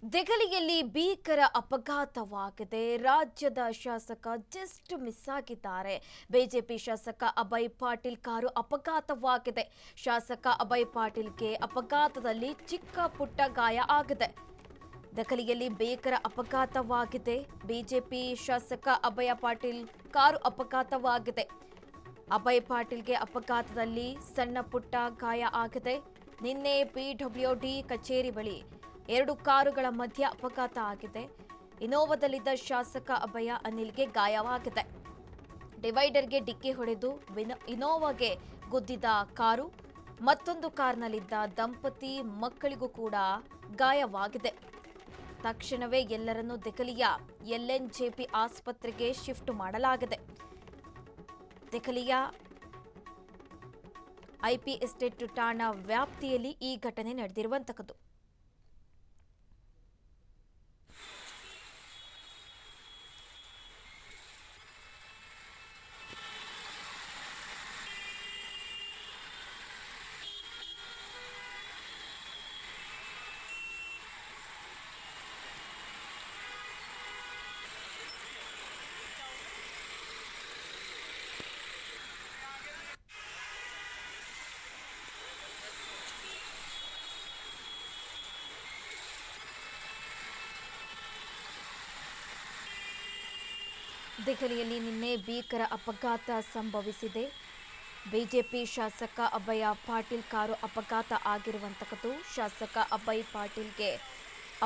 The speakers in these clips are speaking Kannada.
ದೆಹಲಿಯಲ್ಲಿ ಭೀಕರ ಅಪಘಾತವಾಗಿದೆ. ರಾಜ್ಯದ ಶಾಸಕ ಜಸ್ಟ್ ಮಿಸ್ ಆಗಿದ್ದಾರೆ. ಬಿಜೆಪಿ ಶಾಸಕ ಅಭಯ್ ಪಾಟೀಲ್ ಕಾರು ಅಪಘಾತವಾಗಿದೆ. ಶಾಸಕ ಅಭಯ್ ಪಾಟೀಲ್ಗೆ ಅಪಘಾತದಲ್ಲಿ ಚಿಕ್ಕ ಪುಟ್ಟ ಗಾಯ ಆಗಿದೆ. ದೆಹಲಿಯಲ್ಲಿ ಭೀಕರ ಅಪಘಾತವಾಗಿದೆ. ಬಿಜೆಪಿ ಶಾಸಕ ಅಭಯ್ ಪಾಟೀಲ್ ಕಾರು ಅಪಘಾತವಾಗಿದೆ. ಅಭಯ್ ಪಾಟೀಲ್ಗೆ ಅಪಘಾತದಲ್ಲಿ ಸಣ್ಣ ಪುಟ್ಟ ಗಾಯ ಆಗಿದೆ. ನಿನ್ನೆ ಪಿಡಬ್ಲ್ಯೂಡಿ ಕಚೇರಿ ಬಳಿ 2 ಕಾರುಗಳ ಮಧ್ಯೆ ಅಪಘಾತ ಆಗಿದೆ. ಇನೋವಾದಲ್ಲಿದ್ದ ಶಾಸಕ ಅಭಯ ಅನಿಲ್ಗೆ ಗಾಯವಾಗಿದೆ. ಡಿವೈಡರ್ಗೆ ಡಿಕ್ಕಿ ಹೊಡೆದು ಇನೋವಾಗೆ ಗುದ್ದಿದ ಕಾರು, ಮತ್ತೊಂದು ಕಾರ್ನಲ್ಲಿದ್ದ ದಂಪತಿ ಮಕ್ಕಳಿಗೂ ಕೂಡ ಗಾಯವಾಗಿದೆ. ತಕ್ಷಣವೇ ಎಲ್ಲರನ್ನೂ ದೆಹಲಿಯ ಎಲ್ಎನ್ಜೆಪಿ ಆಸ್ಪತ್ರೆಗೆ ಶಿಫ್ಟ್ ಮಾಡಲಾಗಿದೆ. ದೆಹಲಿಯ ಐಪಿ ಎಸ್ಟೇಟ್ ಠಾಣಾ ವ್ಯಾಪ್ತಿಯಲ್ಲಿ ಈ ಘಟನೆ ನಡೆದಿರುವಂತಹದ್ದು. ದೆಹಲಿಯಲ್ಲಿ ನಿನ್ನೆ ಭೀಕರ ಅಪಘಾತ ಸಂಭವಿಸಿದೆ. ಬಿಜೆಪಿ ಶಾಸಕ ಅಭಯ ಪಾಟೀಲ್ ಕಾರು ಅಪಘಾತ ಆಗಿರುವಂತಹದ್ದು. ಶಾಸಕ ಅಭಯ್ ಪಾಟೀಲ್ಗೆ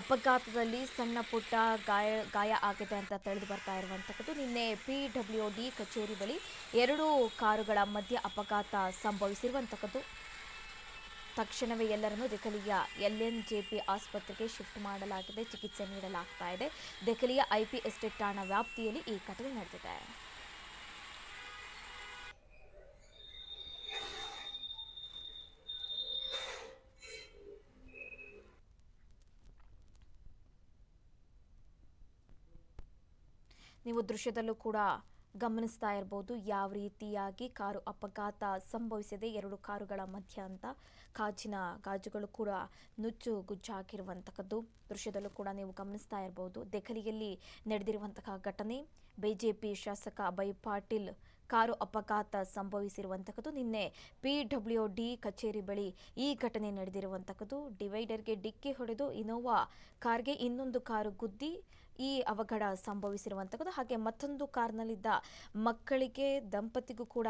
ಅಪಘಾತದಲ್ಲಿ ಸಣ್ಣ ಪುಟ್ಟ ಗಾಯ ಆಗಿದೆ ಅಂತ ತಿಳಿದು ಬರ್ತಾ ಇರುವಂತಹದ್ದು. ನಿನ್ನೆ ಪಿಡಬ್ಲ್ಯೂಡಿ ಕಚೇರಿ ಬಳಿ 2 ಕಾರುಗಳ ಮಧ್ಯೆ ಅಪಘಾತ ಸಂಭವಿಸಿರುವಂತಹದ್ದು. ತಕ್ಷಣವೇ ಎಲ್ಲರನ್ನೂ ದೆಹಲಿಯ ಎಲ್ಎನ್ಜೆಪಿ ಆಸ್ಪತ್ರೆಗೆ ಶಿಫ್ಟ್ ಮಾಡಲಾಗಿದೆ. ಚಿಕಿತ್ಸೆ ನೀಡಲಾಗ್ತಾ ಇದೆ. ದೆಹಲಿಯ ಐಪಿ ಎಸ್ಟೇಟ್ ಠಾಣಾ ವ್ಯಾಪ್ತಿಯಲ್ಲಿ ಈ ಘಟನೆ ನಡೆದಿದೆ. ನೀವು ದೃಶ್ಯದಲ್ಲೂ ಕೂಡ ಗಮನಿಸ್ತಾ ಇರಬಹುದು ಯಾವ ರೀತಿಯಾಗಿ ಕಾರು ಅಪಘಾತ ಸಂಭವಿಸಿದೆ. 2 ಕಾರುಗಳ ಮಧ್ಯ ಅಂತ ಕಾಜಿನ ಗಾಜುಗಳು ಕೂಡ ನುಚ್ಚು ಗುಜ್ಜಾಗಿರುವಂತಹದ್ದು ದೃಶ್ಯದಲ್ಲೂ ಕೂಡ ನೀವು ಗಮನಿಸ್ತಾ ಇರಬಹುದು. ದೆಹಲಿಯಲ್ಲಿ ನಡೆದಿರುವಂತಹ ಘಟನೆ. ಬಿಜೆಪಿ ಶಾಸಕ ಅಭಯ್ ಪಾಟೀಲ್ ಕಾರು ಅಪಘಾತ ಸಂಭವಿಸಿರುವಂತಹದ್ದು. ನಿನ್ನೆ ಪಿಡಬ್ಲ್ಯೂಡಿ ಕಚೇರಿ ಬಳಿ ಈ ಘಟನೆ ನಡೆದಿರುವಂತಹದ್ದು. ಡಿವೈಡರ್ಗೆ ಡಿಕ್ಕಿ ಹೊಡೆದು ಇನೋವಾ ಕಾರ್ಗೆ ಇನ್ನೊಂದು ಕಾರು ಗುದ್ದಿ ಈ ಅವಘಡ ಸಂಭವಿಸಿರುವಂತಹದ್ದು. ಹಾಗೆ ಮತ್ತೊಂದು ಕಾರ್ನಲ್ಲಿದ್ದ ಮಕ್ಕಳಿಗೆ, ದಂಪತಿಗೂ ಕೂಡ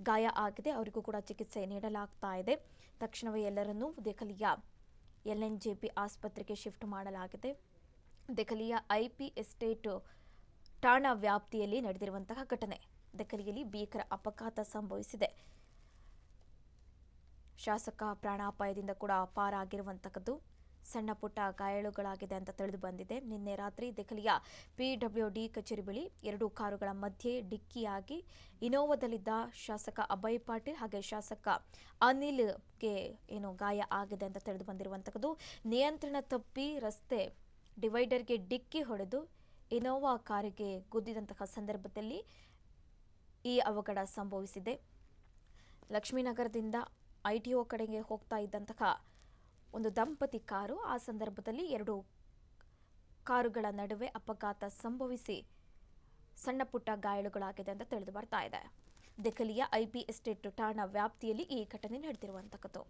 ಗಾಯ ಆಗಿದೆ. ಅವರಿಗೂ ಕೂಡ ಚಿಕಿತ್ಸೆ ನೀಡಲಾಗ್ತಾ ಇದೆ. ತಕ್ಷಣವೇ ಎಲ್ಲರನ್ನೂ ದೆಹಲಿಯ ಎಲ್ಎನ್ಜೆಪಿ ಆಸ್ಪತ್ರೆಗೆ ಶಿಫ್ಟ್ ಮಾಡಲಾಗಿದೆ. ದೆಹಲಿಯ ಐಪಿ ಎಸ್ಟೇಟ್ ಠಾಣಾ ವ್ಯಾಪ್ತಿಯಲ್ಲಿ ನಡೆದಿರುವಂತಹ ಘಟನೆ. ದೆಹಲಿಯಲ್ಲಿ ಭೀಕರ ಅಪಘಾತ ಸಂಭವಿಸಿದೆ. ಶಾಸಕ ಪ್ರಾಣಾಪಾಯದಿಂದ ಕೂಡ ಪಾರಾಗಿರುವಂತಹದ್ದು. ಸಣ್ಣ ಪುಟ್ಟ ಗಾಯಾಳುಗಳಾಗಿದೆ ಅಂತ ತಿಳಿದು ಬಂದಿದೆ. ನಿನ್ನೆ ರಾತ್ರಿ ದೆಹಲಿಯ ಪಿಡಬ್ಲ್ಯೂಡಿ ಕಚೇರಿ ಬಳಿ 2 ಕಾರುಗಳ ಮಧ್ಯೆ ಡಿಕ್ಕಿಯಾಗಿ ಇನೋವಾದಲ್ಲಿದ್ದ ಶಾಸಕ ಅಭಯ್ ಪಾಟೀಲ್ ಹಾಗೆ ಶಾಸಕ ಅನಿಲ್ಗೆ ಗಾಯ ಆಗಿದೆ ಅಂತ ತಿಳಿದು ಬಂದಿರುವಂತಹದ್ದು. ನಿಯಂತ್ರಣ ತಪ್ಪಿ ರಸ್ತೆ ಡಿವೈಡರ್ಗೆ ಡಿಕ್ಕಿ ಹೊಡೆದು ಇನೋವಾ ಕಾರಿಗೆ ಗುದ್ದಿದಂತಹ ಸಂದರ್ಭದಲ್ಲಿ ಈ ಅವಘಡ ಸಂಭವಿಸಿದೆ. ಲಕ್ಷ್ಮೀನಗರದಿಂದ ಐಟಿಒ ಕಡೆಗೆ ಹೋಗ್ತಾ ಇದ್ದಂತಹ ಒಂದು ದಂಪತಿ ಕಾರು, ಆ ಸಂದರ್ಭದಲ್ಲಿ 2 ಕಾರುಗಳ ನಡುವೆ ಅಪಘಾತ ಸಂಭವಿಸಿ ಸಣ್ಣ ಪುಟ್ಟ ಗಾಯಾಳುಗಳಾಗಿದೆ ಅಂತ ತಿಳಿದು ಬರ್ತಾ ಇದೆ. ದೆಹಲಿಯ ಐಪಿ ಎಸ್ಟೇಟ್ ಠಾಣಾ ವ್ಯಾಪ್ತಿಯಲ್ಲಿ ಈ ಘಟನೆ ನಡೆದಿರುವಂತಹದ್ದು.